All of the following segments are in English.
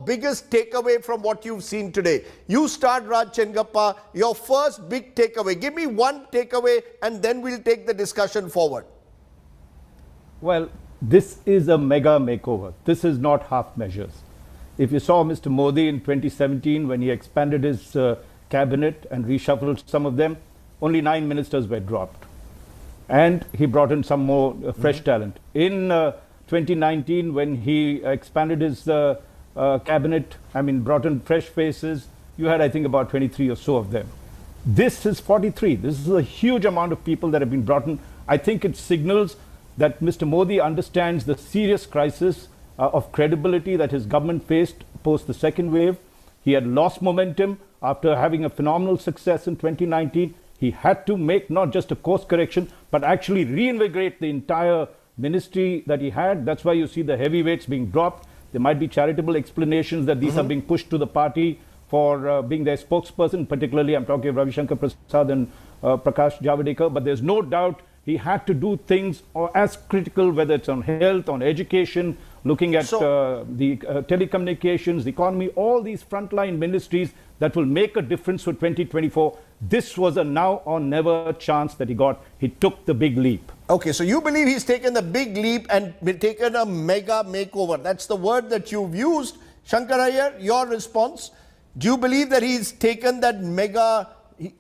biggest takeaway from what you've seen today? You start, Raj Chengappa, your first big takeaway. Give me one takeaway and then we'll take the discussion forward. Well, this is a mega makeover. This is not half measures. If you saw Mr. Modi in 2017 when he expanded his cabinet and reshuffled some of them, only 9 ministers were dropped. And he brought in some more fresh talent. In 2019, when he expanded his cabinet, brought in fresh faces, you had, I think, about 23 or so of them. This is 43. This is a huge amount of people that have been brought in. I think it signals that Mr. Modi understands the serious crisis of credibility that his government faced post the second wave. He had lost momentum after having a phenomenal success in 2019. He had to make not just a course correction, but actually reinvigorate the entire ministry that he had. That's why you see the heavyweights being dropped. There might be charitable explanations that these are being pushed to the party for being their spokesperson. Particularly, I'm talking of Shankkar Aiyar and Prakash Javadekar. But there's no doubt he had to do things as critical, whether it's on health, on education, looking at the telecommunications, the economy, all these frontline ministries that will make a difference for 2024. This was a now or never chance that he got. He took the big leap. Okay, so you believe he's taken the big leap and taken a mega makeover. That's the word that you've used. Shankkar Aiyar, your response. Do you believe that he's taken that mega,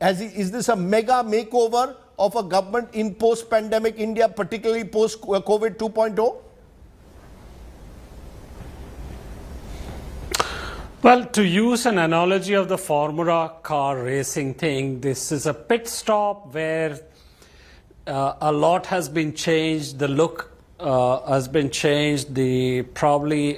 is this a mega makeover of a government in post-pandemic India, particularly post-COVID 2.0? Well, to use an analogy of the Formula car racing thing, this is a pit stop where a lot has been changed. The look has been changed. Probably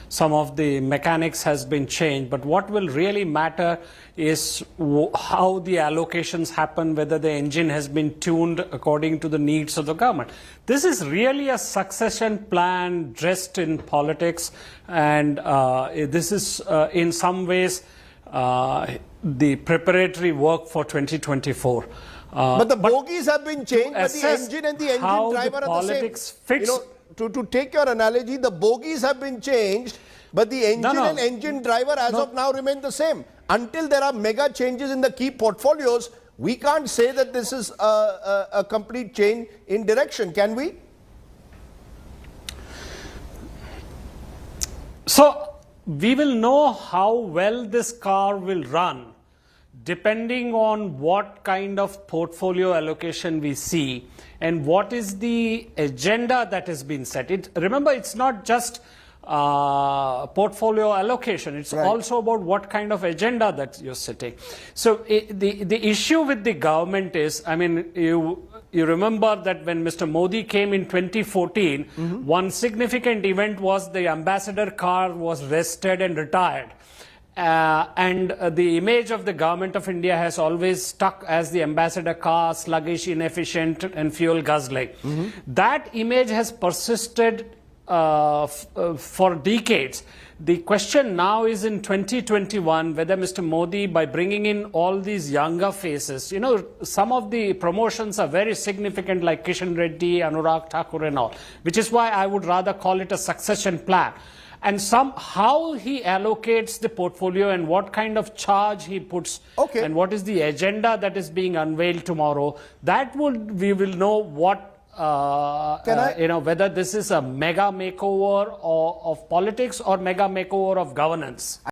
some of the mechanics has been changed. But what will really matter is how the allocations happen, whether the engine has been tuned according to the needs of the government. This is really a succession plan dressed in politics, and this is in some ways the preparatory work for 2024. But the bogies have been changed, but the engine and the engine driver are the same. Fits. You know, to take your analogy, the bogies have been changed, but the engine and engine driver as of now remain the same. Until there are mega changes in the key portfolios, we can't say that this is a complete change in direction, can we? So, we will know how well this car will run depending on what kind of portfolio allocation we see and what is the agenda that has been set. Remember, it's not just portfolio allocation. It's also about what kind of agenda that you're setting. So the issue with the government is, you remember that when Mr. Modi came in 2014, one significant event was the ambassador car was rested and retired. And the image of the government of India has always stuck as the ambassador car, sluggish, inefficient, and fuel guzzling. That image has persisted for decades. The question now is in 2021 whether Mr. Modi, by bringing in all these younger faces, some of the promotions are very significant, like Kishan Reddy, Anurag Thakur and all, which is why I would rather call it a succession plan. And how he allocates the portfolio and what kind of charge he puts and what is the agenda that is being unveiled tomorrow, we will know what whether this is a mega makeover of politics or mega makeover of governance.